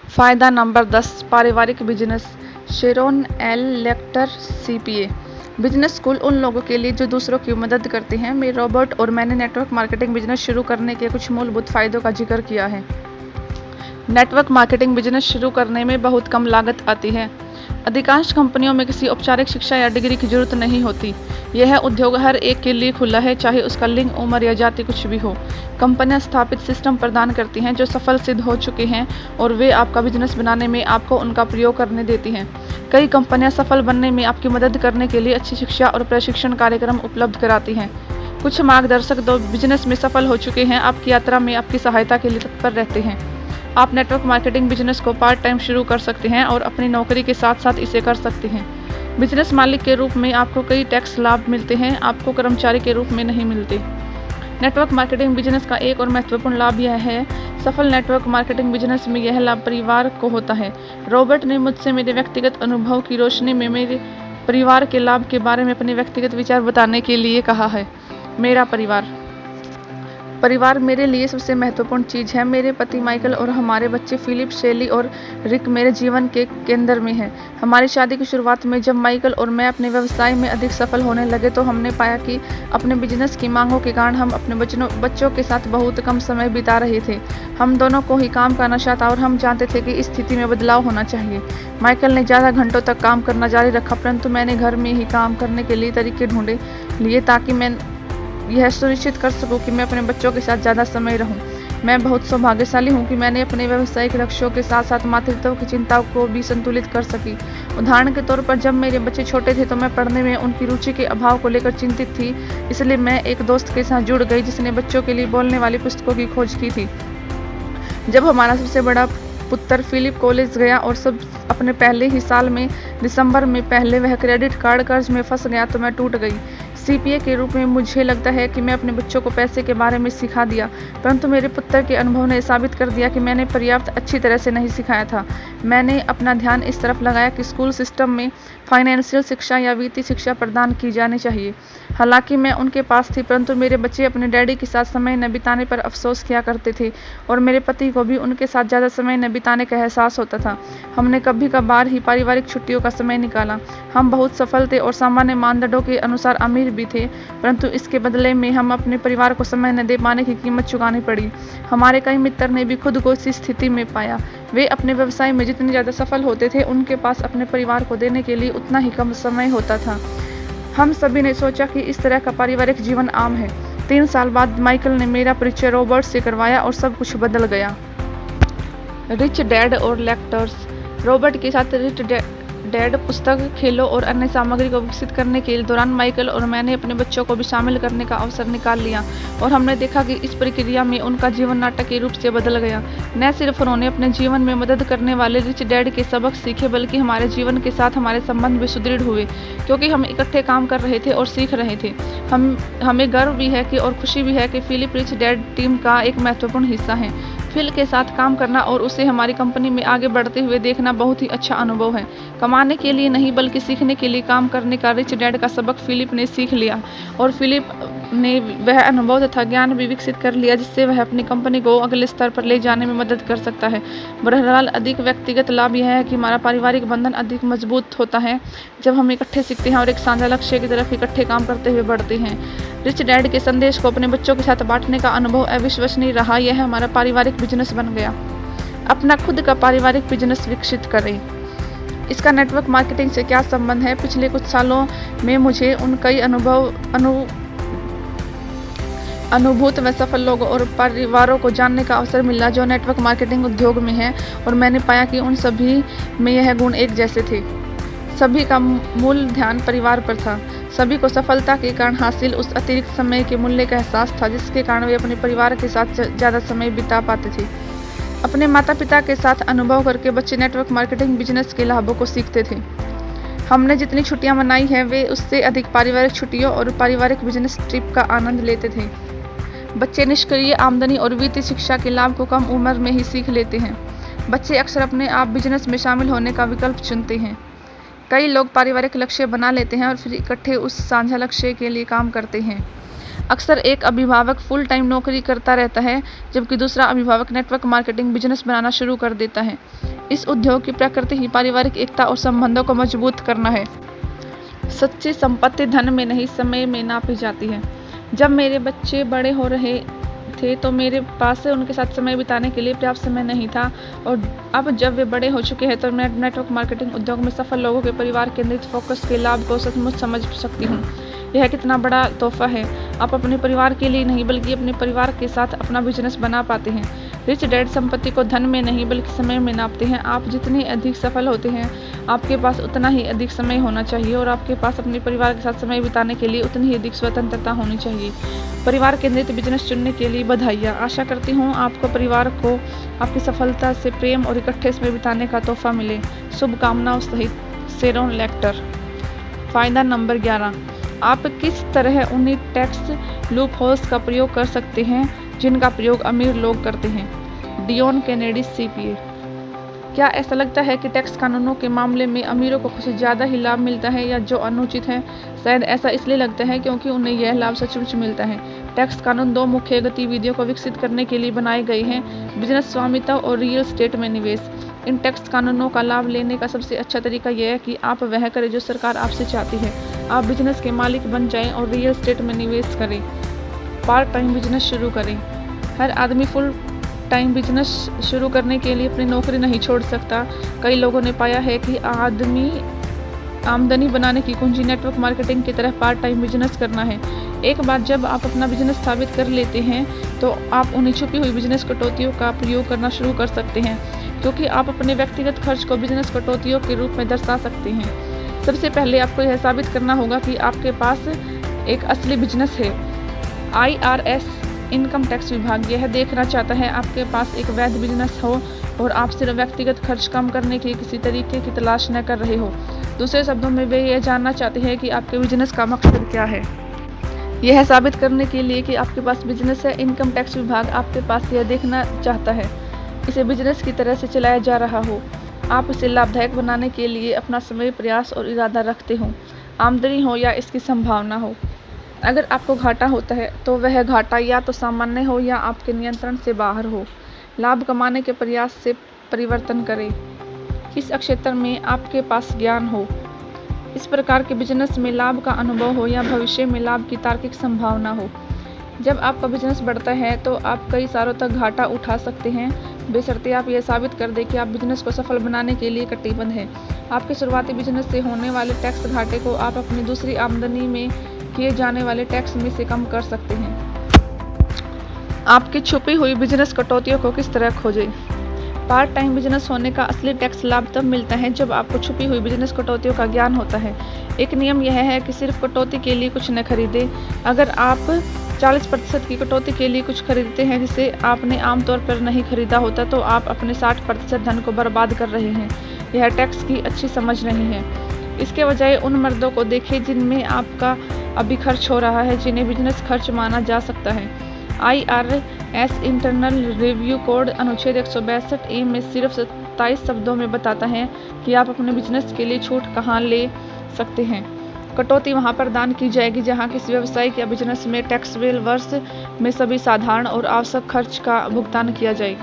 फायदा नंबर 10, पारिवारिक business. Charon L lateral, CPA। Business school उन लोगों के लिए जो दूसरों की मदद करते हैं। मैं रॉबर्ट और मैंने नेटवर्क मार्केटिंग बिजनेस शुरू करने के कुछ मूलभूत फायदों का जिक्र किया है। नेटवर्क मार्केटिंग बिजनेस शुरू करने में बहुत कम लागत आती है। अधिकांश कंपनियों में किसी औपचारिक शिक्षा या डिग्री की जरूरत नहीं होती। यह उद्योग हर एक के लिए खुला है, चाहे उसका लिंग, उम्र या जाति कुछ भी हो। कंपनियां स्थापित सिस्टम प्रदान करती हैं जो सफल सिद्ध हो चुके हैं और वे आपका बिजनेस बनाने में आपको उनका प्रयोग करने देती हैं। कई कंपनियां सफल बनने में आपकी मदद करने के लिए अच्छी शिक्षा और प्रशिक्षण कार्यक्रम उपलब्ध कराती हैं। कुछ मार्गदर्शक दो बिजनेस में सफल हो चुके हैं आपकी यात्रा में आपकी सहायता के लिए तत्पर रहते हैं। आप नेटवर्क मार्केटिंग बिजनेस को पार्ट टाइम शुरू कर सकते हैं और अपनी नौकरी के साथ साथ इसे कर सकते हैं। बिजनेस मालिक के रूप में आपको कई टैक्स लाभ मिलते हैं, आपको कर्मचारी के रूप में नहीं मिलते। नेटवर्क मार्केटिंग बिजनेस का एक और महत्वपूर्ण लाभ यह है, सफल नेटवर्क मार्केटिंग बिजनेस में यह लाभ परिवार को होता है। रॉबर्ट ने मुझसे मेरे व्यक्तिगत अनुभव की रोशनी में मेरे परिवार के लाभ के बारे में अपने व्यक्तिगत विचार बताने के लिए कहा है। मेरा परिवार मेरे लिए सबसे महत्वपूर्ण चीज़ है। मेरे पति माइकल और हमारे बच्चे फिलिप, शेली और रिक मेरे जीवन के केंद्र में हैं। हमारी शादी की शुरुआत में जब माइकल और मैं अपने व्यवसाय में अधिक सफल होने लगे तो हमने पाया कि अपने बिजनेस की मांगों के कारण हम अपने बच्चों के साथ बहुत कम समय बिता रहे थे। हम दोनों को ही काम का नशा था और हम जानते थे कि इस स्थिति में बदलाव होना चाहिए। माइकल ने ज़्यादा घंटों तक काम करना जारी रखा, परंतु मैंने घर में ही काम करने के लिए तरीके ढूंढे लिए ताकि मैं यह सुनिश्चित कर सकूं कि मैं अपने बच्चों के साथ ज़्यादा समय रहूं। मैं बहुत सौभाग्यशाली हूं कि मैंने अपने व्यावसायिक लक्ष्यों के साथ साथ मातृत्व की चिंताओं को भी संतुलित कर सकी। उदाहरण के तौर पर जब मेरे बच्चे छोटे थे तो मैं पढ़ने में उनकी रुचि के अभाव को लेकर चिंतित थी, इसलिए मैं एक दोस्त के साथ जुड़ गई जिसने बच्चों के लिए बोलने वाली पुस्तकों की खोज की थी। जब हमारा सबसे बड़ा पुत्र फिलिप कॉलेज गया और सब अपने पहले ही साल में दिसंबर में पहले वह क्रेडिट कार्ड कर्ज में फंस गया तो मैं टूट गई। CPA के रूप में मुझे लगता है कि मैं अपने बच्चों को पैसे के बारे में सिखा दिया, परंतु मेरे पुत्र के अनुभव ने साबित कर दिया कि मैंने पर्याप्त अच्छी तरह से नहीं सिखाया था। मैंने अपना ध्यान इस तरफ लगाया कि स्कूल सिस्टम में फाइनेंशियल शिक्षा या वित्तीय शिक्षा प्रदान की जानी चाहिए। हालांकि मैं उनके पास थी, परंतु मेरे बच्चे अपने डैडी के साथ समय न बिताने पर अफसोस किया करते थे और मेरे पति को भी उनके साथ ज़्यादा समय न बिताने का एहसास होता था। हमने कभी कभार ही पारिवारिक छुट्टियों का समय निकाला। हम बहुत सफल थे और सामान्य मानदंडों के अनुसार अमीर भी थे, परंतु इसके बदले में हम अपने परिवार को समय न दे पाने की कीमत चुकानी पड़ी। हमारे कई मित्र ने भी खुद को इसी स्थिति में पाया। वे अपने व्यवसाय में जितने ज़्यादा सफल होते थे उनके पास अपने परिवार को देने के लिए उतना ही कम समय होता था। हम सभी ने सोचा कि इस तरह का पारिवारिक जीवन आम है। 3 साल बाद माइकल ने मेरा परिचय रॉबर्ट से करवाया और सब कुछ बदल गया। रिच डैड और लेक्टर्स। रॉबर्ट के साथ रिच डैड पुस्तक, खेलों और अन्य सामग्री को विकसित करने के दौरान माइकल और मैंने अपने बच्चों को भी शामिल करने का अवसर निकाल लिया और हमने देखा कि इस प्रक्रिया में उनका जीवन नाटकीय रूप से बदल गया। न सिर्फ उन्होंने अपने जीवन में मदद करने वाले रिच डैड के सबक सीखे, बल्कि हमारे जीवन के साथ हमारे संबंध भी सुदृढ़ हुए, क्योंकि हम इकट्ठे काम कर रहे थे और सीख रहे थे। हमें गर्व भी है कि और खुशी भी है कि फिलिप रिच डैड टीम का एक महत्वपूर्ण हिस्सा है। फिल के साथ काम करना और उसे हमारी कंपनी में आगे बढ़ते हुए देखना बहुत ही अच्छा अनुभव है। कमाने के लिए नहीं बल्कि सीखने के लिए काम करने का रिच डैड का सबक फिलिप ने सीख लिया और फिलिप ने वह अनुभव तथा ज्ञान भी विकसित कर लिया जिससे वह अपनी कंपनी को अगले स्तर पर ले जाने में मदद कर सकता है। बहरहाल अधिक व्यक्तिगत लाभ यह है कि हमारा पारिवारिक बंधन अधिक मजबूत होता है जब हम इकट्ठे सीखते हैं और एक साझा लक्ष्य की तरफ इकट्ठे काम करते हुए बढ़ते हैं। रिच डैड के संदेश को अपने बच्चों के साथ बांटने का अनुभव अविश्वसनीय रहा। यह हमारा पारिवारिक बिजनेस बन गया। अपना खुद का पारिवारिक बिजनेस विकसित करें। इसका नेटवर्क मार्केटिंग से क्या संबंध है? पिछले कुछ सालों में मुझे उन कई अनुभूत व सफल लोगों और परिवारों को जानने का अवसर मिला जो नेटवर्क मार्केटिंग उद्योग में हैं, और मैंने पाया कि उन सभी में यह गुण एक जैसे थे। सभी का मूल ध्यान परिवार पर था। सभी को सफलता के कारण हासिल उस अतिरिक्त समय के मूल्य का एहसास था जिसके कारण वे अपने परिवार के साथ ज़्यादा समय बिता पाते थे। अपने माता पिता के साथ अनुभव करके बच्चे नेटवर्क मार्केटिंग बिजनेस के लाभों को सीखते थे। हमने जितनी छुट्टियां मनाई हैं वे उससे अधिक पारिवारिक छुट्टियों और पारिवारिक बिजनेस ट्रिप का आनंद लेते थे। बच्चे निष्क्रिय आमदनी और वित्तीय शिक्षा के लाभ को कम उम्र में ही सीख लेते हैं। बच्चे अक्सर अपने आप बिजनेस में शामिल होने का विकल्प चुनते हैं। कई लोग पारिवारिक लक्ष्य बना लेते हैं और फिर इकट्ठे उस साझा लक्ष्य के लिए काम करते हैं। अक्सर एक अभिभावक फुल टाइम नौकरी करता रहता है, जबकि दूसरा अभिभावक नेटवर्क मार्केटिंग बिजनेस बनाना शुरू कर देता है। इस उद्योग की प्रकृति ही पारिवारिक एकता और संबंधों को मजबूत करना है। सच्ची संपत्ति धन में नहीं, समय में नापी जाती है। जब मेरे बच्चे बड़े हो रहे थे तो मेरे पास उनके साथ समय बिताने के लिए पर्याप्त समय नहीं था, और अब जब वे बड़े हो चुके हैं तो मैं नेटवर्क मार्केटिंग उद्योग में सफल लोगों के परिवार केंद्रित फोकस के लाभ को सचमुच समझ सकती हूँ। यह कितना बड़ा तोहफा है। आप अपने परिवार के लिए नहीं बल्कि अपने परिवार के साथ अपना बिजनेस बना पाते हैं। रिच डैड संपत्ति को धन में नहीं बल्कि समय में नापते हैं। आप जितने अधिक सफल होते हैं, आपके पास उतना ही अधिक समय होना चाहिए, और आपके पास अपने परिवार के साथ समय बिताने के लिए उतनी ही अधिक स्वतंत्रता होनी चाहिए। परिवार केंद्रित बिजनेस चुनने के लिए बधाइयाँ। आशा करती हूँ आपको परिवार को आपकी सफलता से प्रेम और इकट्ठे समय बिताने का तोहफा मिले। शुभकामनाओं सहित शेरोन लेक्टर। फायदा नंबर 11, आप किस तरह उन्हीं टैक्स लूपहोल्स का प्रयोग कर सकते हैं जिनका प्रयोग अमीर लोग करते हैं। Dion Kennedy, CPA। क्या ऐसा लगता है कि टैक्स कानूनों के मामले में अमीरों को कुछ ज़्यादा ही लाभ मिलता है, या जो अनुचित है? शायद ऐसा इसलिए लगता है क्योंकि उन्हें यह लाभ सचमुच मिलता है। टैक्स कानून दो मुख्य गतिविधियों को विकसित करने के लिए बनाए गए हैं: बिजनेस स्वामित्व और रियल एस्टेट में निवेश। इन टैक्स कानूनों का लाभ लेने का सबसे अच्छा तरीका यह है कि आप वह करें जो सरकार आपसे चाहती है। आप बिजनेस के मालिक बन जाएं और रियल एस्टेट में निवेश करें। पार्ट टाइम बिजनेस शुरू करें। हर आदमी फुल टाइम बिजनेस शुरू करने के लिए अपनी नौकरी नहीं छोड़ सकता। कई लोगों ने पाया है कि आमदनी बनाने की कुंजी नेटवर्क मार्केटिंग की तरह पार्ट टाइम बिजनेस करना है। एक बार जब आप अपना बिजनेस स्थापित कर लेते हैं तो आप उन्हीं छुपी हुई बिजनेस कटौतियों का प्रयोग करना शुरू कर सकते हैं, क्योंकि आप अपने व्यक्तिगत खर्च को बिजनेस कटौतियों के रूप में दर्शा सकते हैं। सबसे पहले आपको यह साबित करना होगा कि आपके पास एक असली बिजनेस है। IRS इनकम टैक्स विभाग यह देखना चाहता है आपके पास एक वैध बिजनेस हो और आप सिर्फ व्यक्तिगत खर्च कम करने के किसी तरीके की तलाश न कर रहे हो। दूसरे शब्दों में वे यह जानना चाहते हैं कि आपके बिजनेस का मकसद क्या है। यह साबित करने के लिए कि आपके पास बिजनेस है, इनकम टैक्स विभाग आपके पास यह देखना चाहता है इसे बिजनेस की तरह से चलाया जा रहा हो। आप इसे लाभदायक बनाने के लिए अपना समय, प्रयास और इरादा रखते हो, आमदनी हो या इसकी संभावना हो। अगर आपको घाटा होता है तो वह घाटा या तो सामान्य हो या आपके नियंत्रण से बाहर हो। लाभ कमाने के प्रयास से परिवर्तन करें। किस क्षेत्र में आपके पास ज्ञान हो, इस प्रकार के बिजनेस में लाभ का अनुभव हो या भविष्य में लाभ की तार्किक संभावना हो। जब आपका बिजनेस बढ़ता है तो आप कई सालों तक घाटा उठा सकते हैं, बशर्ते आप यह साबित कर दें कि आप बिजनेस को सफल बनाने के लिए कटिबद्ध हैं। आपके शुरुआती बिजनेस से होने वाले टैक्स घाटे को आप अपनी दूसरी आमदनी में किए जाने वाले टैक्स में से कम कर सकते हैं। आपकी छुपी हुई बिजनेस कटौतियों को किस तरह खोजें। पार्ट टाइम बिजनेस होने का असली टैक्स लाभ तब मिलता है जब आपको छुपी हुई बिजनेस कटौतियों का ज्ञान होता है। एक नियम यह है कि सिर्फ कटौती के लिए कुछ न खरीदें। अगर आप 40% की कटौती के लिए कुछ खरीदते हैं जिसे आपने आमतौर पर नहीं खरीदा होता, तो आप अपने 60% धन को बर्बाद कर रहे हैं। यह टैक्स की अच्छी समझ नहीं है। इसके बजाय उन मर्दों को देखें जिनमें आपका अभी खर्च हो रहा है, जिन्हें बिजनेस खर्च माना जा सकता है। IRS इंटरनल रिव्यू कोड अनुच्छेद 162A में सिर्फ 27 शब्दों में बताता है कि आप अपने बिजनेस के लिए छूट कहाँ ले सकते हैं। कटौती वहाँ पर दान की जाएगी जहाँ किसी व्यवसायिक या बिजनेस में टैक्सेबल वर्ष में सभी साधारण और आवश्यक खर्च का भुगतान किया जाए।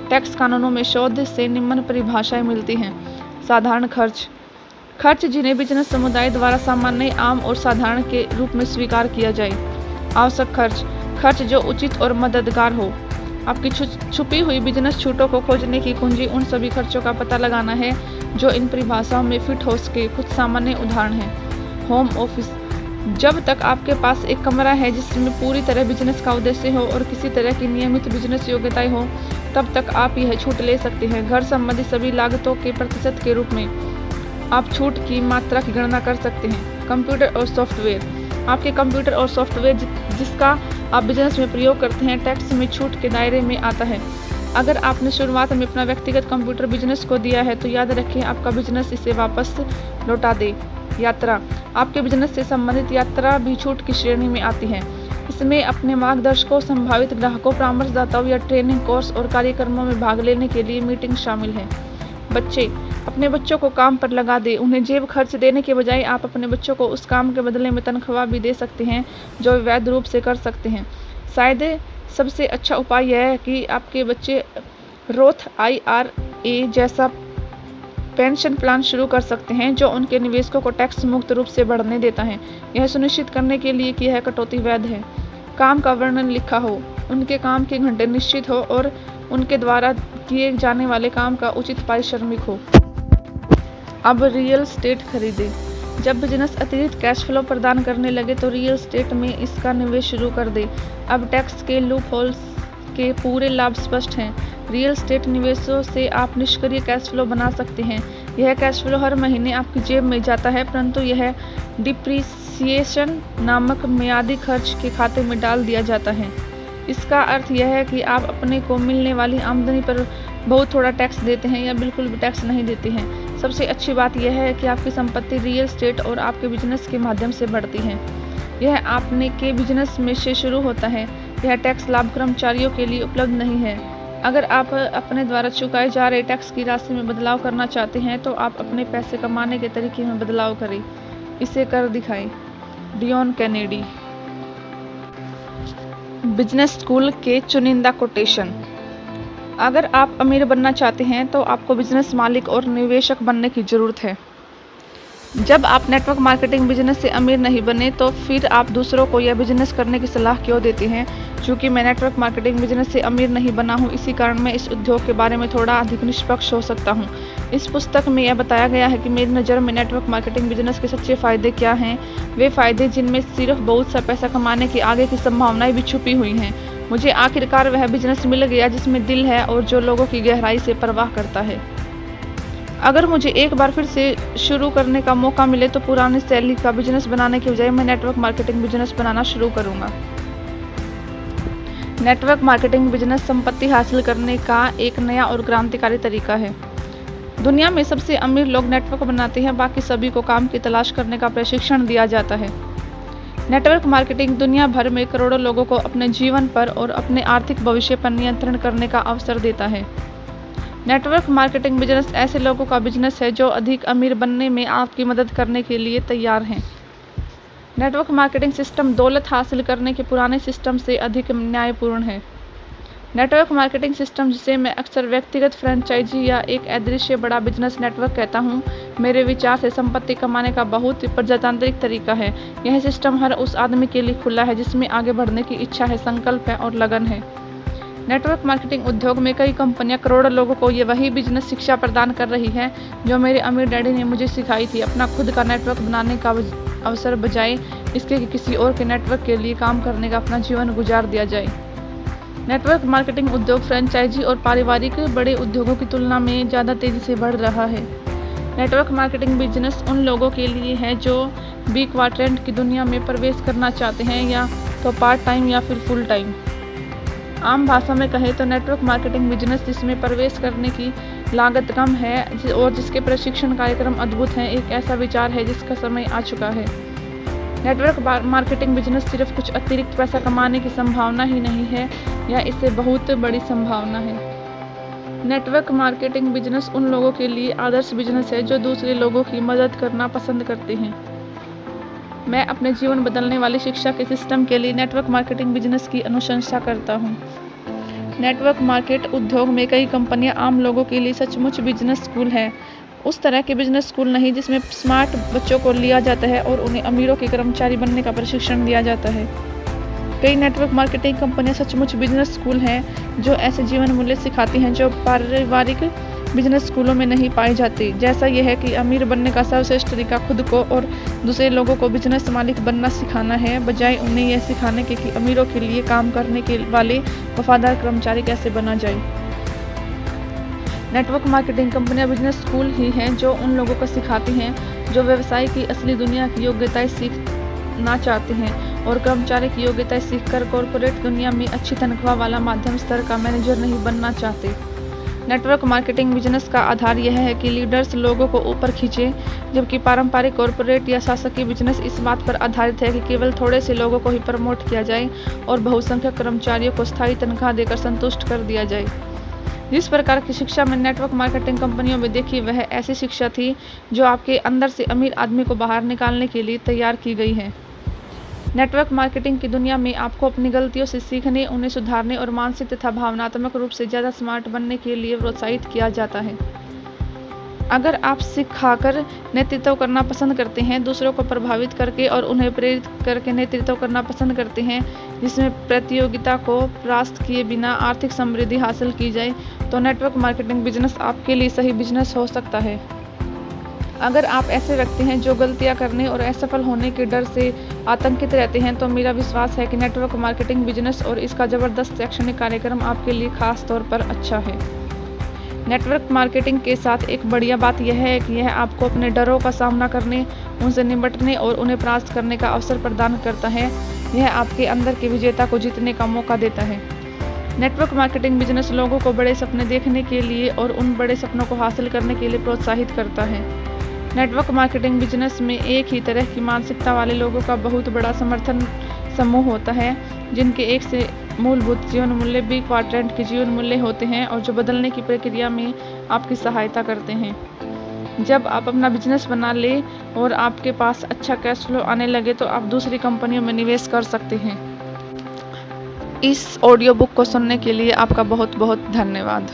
टैक्स कानूनों में शोध से निम्न परिभाषाएं मिलती हैं। साधारण खर्च, खर्च जिन्हें बिजनेस समुदाय द्वारा सामान्य, आम और साधारण के रूप में स्वीकार किया जाए। आवश्यक खर्च, खर्च जो उचित और मददगार हो। आपकी छुपी हुई बिजनेस छूटों को खोजने की कुंजी उन सभी खर्चों का पता लगाना है जो इन परिभाषाओं में फिट हो सके। कुछ सामान्य उदाहरण हैं। होम ऑफिस, जब तक आपके पास एक कमरा है जिसमें पूरी तरह बिजनेस का उद्देश्य हो और किसी तरह की नियमित बिजनेस योग्यताएं हो, तब तक आप यह छूट ले सकते हैं। घर संबंधी सभी लागतों के प्रतिशत के रूप में आप छूट की मात्रा की गणना कर सकते हैं। कंप्यूटर और सॉफ्टवेयर, आपके कंप्यूटर और सॉफ्टवेयर जिसका आप बिजनेस में प्रयोग करते हैं टैक्स में छूट के दायरे में आता है। अगर आपने शुरुआत में अपना व्यक्तिगत कंप्यूटर बिजनेस को दिया है तो याद रखें आपका बिजनेस इसे वापस लौटा दे। यात्रा, आपके बिजनेस से संबंधित यात्रा भी छूट की श्रेणी में आती है। इसमें अपने मार्गदर्शकों, संभावित ग्राहकों, परामर्शदाताओं या ट्रेनिंग कोर्स और कार्यक्रमों में भाग लेने के लिए मीटिंग शामिल है। बच्चे, अपने बच्चों को काम पर लगा दें। उन्हें जेब खर्च देने के बजाय आप अपने बच्चों को उस काम के बदले में तनख्वाह भी दे सकते हैं जो वे वैध रूप से कर सकते हैं। शायद सबसे अच्छा उपाय यह है कि आपके बच्चे रोथ IRA जैसा पेंशन प्लान शुरू कर सकते हैं जो उनके निवेशकों को टैक्स मुक्त रूप से बढ़ने देता है, यह सुनिश्चित करने के लिए कि यह कटौती वैध है। काम का वर्णन लिखा हो, उनके काम के घंटे निश्चित हो और उनके द्वारा किए जाने वाले काम का उचित पारिश्रमिक हो। अब रियल एस्टेट खरीदें। जब बिजनेस अतिरिक्त कैश फ्लो प्रदान करने लगे तो रियल एस्टेट में इसका निवेश शुरू कर दें। अब टैक्स के लूप होल्स के पूरे लाभ स्पष्ट हैं। रियल एस्टेट निवेशों से आप निष्क्रिय कैश फ्लो बना सकते हैं। यह कैश फ्लो हर महीने आपकी जेब में जाता है, परंतु यह डिप्रिसिएशन नामक मियादी खर्च के खाते में डाल दिया जाता है। इसका अर्थ यह है कि आप अपने को मिलने वाली आमदनी पर बहुत थोड़ा टैक्स देते हैं या बिल्कुल भी टैक्स नहीं देते हैं। सबसे अच्छी बात यह है कि आपकी संपत्ति रियल एस्टेट और आपके बिजनेस के माध्यम से बढ़ती है। यह आपने के बिजनेस में से शुरू होता है। यह टैक्स लाभ कर्मचारियों के लिए उपलब्ध नहीं है। अगर आप अपने द्वारा चुकाए जा रहे टैक्स की राशि में बदलाव करना चाहते हैं तो आप अपने पैसे कमाने के तरीके में बदलाव करें। इसे कर दिखाएं। Dion Kennedy. बिजनेस स्कूल के चुनिंदा कोटेशन। अगर आप अमीर बनना चाहते हैं तो आपको बिजनेस मालिक और निवेशक बनने की जरूरत है। जब आप नेटवर्क मार्केटिंग बिजनेस से अमीर नहीं बने तो फिर आप दूसरों को यह बिजनेस करने की सलाह क्यों देते हैं? चूंकि मैं नेटवर्क मार्केटिंग बिजनेस से अमीर नहीं बना हूं, इसी कारण मैं इस उद्योग के बारे में थोड़ा अधिक निष्पक्ष हो सकता हूं। इस पुस्तक में यह बताया गया है कि मेरी नज़र में नेटवर्क मार्केटिंग बिजनेस के सच्चे फायदे क्या हैं, वे फायदे जिनमें सिर्फ बहुत सा पैसा कमाने की आगे की संभावनाएं भी छुपी हुई हैं। मुझे आखिरकार वह बिजनेस मिल गया जिसमें दिल है और जो लोगों की गहराई से परवाह करता है। अगर मुझे एक बार फिर से शुरू करने का मौका मिले तो पुरानी शैली का बिजनेस बनाने के बजाय मैं नेटवर्क मार्केटिंग बिजनेस बनाना शुरू करूंगा। नेटवर्क मार्केटिंग बिजनेस संपत्ति हासिल करने का एक नया और क्रांतिकारी तरीका है। दुनिया में सबसे अमीर लोग नेटवर्क बनाते हैं, बाकी सभी को काम की तलाश करने का प्रशिक्षण दिया जाता है। नेटवर्क मार्केटिंग दुनिया भर में करोड़ों लोगों को अपने जीवन पर और अपने आर्थिक भविष्य पर नियंत्रण करने का अवसर देता है। नेटवर्क मार्केटिंग बिजनेस ऐसे लोगों का बिजनेस है जो अधिक अमीर बनने में आपकी मदद करने के लिए तैयार हैं। नेटवर्क मार्केटिंग सिस्टम दौलत हासिल करने के पुराने सिस्टम से अधिक न्यायपूर्ण है। नेटवर्क मार्केटिंग सिस्टम, जिसे मैं अक्सर व्यक्तिगत फ्रेंचाइजी या एक अदृश्य बड़ा बिजनेस नेटवर्क कहता हूँ, मेरे विचार से संपत्ति कमाने का बहुत ही प्रजातांत्रिक तरीका है। यह सिस्टम हर उस आदमी के लिए खुला है जिसमें आगे बढ़ने की इच्छा है, संकल्प है और लगन है। नेटवर्क मार्केटिंग उद्योग में कई कंपनियां करोड़ों लोगों को ये वही बिजनेस शिक्षा प्रदान कर रही है जो मेरे अमीर डैडी ने मुझे सिखाई थी। अपना खुद का नेटवर्क बनाने का अवसर बजाय इसके कि किसी और के नेटवर्क के लिए काम करने का अपना जीवन गुजार दिया जाए। नेटवर्क मार्केटिंग उद्योग फ्रेंचाइजी और पारिवारिक बड़े उद्योगों की तुलना में ज़्यादा तेज़ी से बढ़ रहा है। नेटवर्क मार्केटिंग बिजनेस उन लोगों के लिए है जो बी क्वाड्रेंट की दुनिया में प्रवेश करना चाहते हैं, या तो पार्ट टाइम या फिर फुल टाइम। आम भाषा में कहें तो नेटवर्क मार्केटिंग बिजनेस जिसमें प्रवेश करने की लागत कम है और जिसके प्रशिक्षण कार्यक्रम अद्भुत हैं, एक ऐसा विचार है जिसका समय आ चुका है। नेटवर्क मार्केटिंग बिजनेस सिर्फ कुछ अतिरिक्त पैसा कमाने की संभावना ही नहीं है, यह इससे बहुत बड़ी संभावना है। नेटवर्क मार्केटिंग बिजनेस उन लोगों के लिए आदर्श बिजनेस है जो दूसरे लोगों की मदद करना पसंद करते हैं। मैं अपने जीवन बदलने वाली शिक्षा के सिस्टम के लिए नेटवर्क मार्केटिंग बिजनेस की अनुशंसा करता हूं। नेटवर्क मार्केट उद्योग में कई कंपनियां आम लोगों के लिए सचमुच बिजनेस स्कूल है। उस तरह के बिजनेस स्कूल नहीं जिसमें स्मार्ट बच्चों को लिया जाता है और उन्हें अमीरों के कर्मचारी बनने का प्रशिक्षण दिया जाता है। कई नेटवर्क मार्केटिंग कंपनियां सचमुच बिजनेस स्कूल हैं जो ऐसे जीवन मूल्य सिखाती हैं जो पारिवारिक बिजनेस स्कूलों में नहीं पाई जाती। जैसा यह है कि अमीर बनने का सर्वश्रेष्ठ तरीका खुद को और दूसरे लोगों को बिजनेस मालिक बनना सिखाना है, बजाय उन्हें यह सिखाने के कि अमीरों के लिए काम करने के वाले वफादार कर्मचारी कैसे बना जाए। नेटवर्क मार्केटिंग कंपनियां बिजनेस स्कूल ही हैं जो उन लोगों को सिखाती हैं जो व्यवसाय की असली दुनिया की योग्यताएं सीखना चाहते हैं और कर्मचारी की योग्यताएं सीखकर कॉर्पोरेट दुनिया में अच्छी तनख्वाह वाला मध्यम स्तर का मैनेजर नहीं बनना चाहते। नेटवर्क मार्केटिंग बिजनेस का आधार यह है कि लीडर्स लोगों को ऊपर खींचे, जबकि पारंपरिक कॉरपोरेट या शासकीय बिजनेस इस बात पर आधारित है कि केवल थोड़े से लोगों को ही प्रमोट किया जाए और बहुसंख्यक कर्मचारियों को स्थायी तनख्वाह देकर संतुष्ट कर दिया जाए। जिस प्रकार की शिक्षा में नेटवर्क मार्केटिंग कंपनियों में देखी, वह ऐसी शिक्षा थी जो आपके अंदर से अमीर आदमी को बाहर निकालने के लिए तैयार की गई है। नेटवर्क मार्केटिंग की दुनिया में आपको अपनी गलतियों से सीखने, उन्हें सुधारने और मानसिक तथा भावनात्मक रूप से ज़्यादा स्मार्ट बनने के लिए प्रोत्साहित किया जाता है। अगर आप सिखाकर नेतृत्व करना पसंद करते हैं, दूसरों को प्रभावित करके और उन्हें प्रेरित करके नेतृत्व करना पसंद करते हैं, जिसमें प्रतियोगिता को परास्त किए बिना आर्थिक समृद्धि हासिल की जाए, तो नेटवर्क मार्केटिंग बिजनेस आपके लिए सही बिजनेस हो सकता है। अगर आप ऐसे व्यक्ति हैं जो गलतियां करने और असफल होने के डर से आतंकित रहते हैं, तो मेरा विश्वास है कि नेटवर्क मार्केटिंग बिजनेस और इसका ज़बरदस्त शैक्षणिक कार्यक्रम आपके लिए खास तौर पर अच्छा है। नेटवर्क मार्केटिंग के साथ एक बढ़िया बात यह है कि यह आपको अपने डरों का सामना करने, उनसे निपटने और उन्हें परास्त करने का अवसर प्रदान करता है। यह आपके अंदर की विजेता को जीतने का मौका देता है। नेटवर्क मार्केटिंग बिजनेस लोगों को बड़े सपने देखने के लिए और उन बड़े सपनों को हासिल करने के लिए प्रोत्साहित करता है। नेटवर्क मार्केटिंग बिजनेस में एक ही तरह की मानसिकता वाले लोगों का बहुत बड़ा समर्थन समूह होता है, जिनके एक से मूलभूत जीवन मूल्य बी क्वाड्रेंट के जीवन मूल्य होते हैं और जो बदलने की प्रक्रिया में आपकी सहायता करते हैं। जब आप अपना बिजनेस बना ले और आपके पास अच्छा कैश फ्लो आने लगे, तो आप दूसरी कंपनियों में निवेश कर सकते हैं। इस ऑडियो बुक को सुनने के लिए आपका बहुत बहुत धन्यवाद।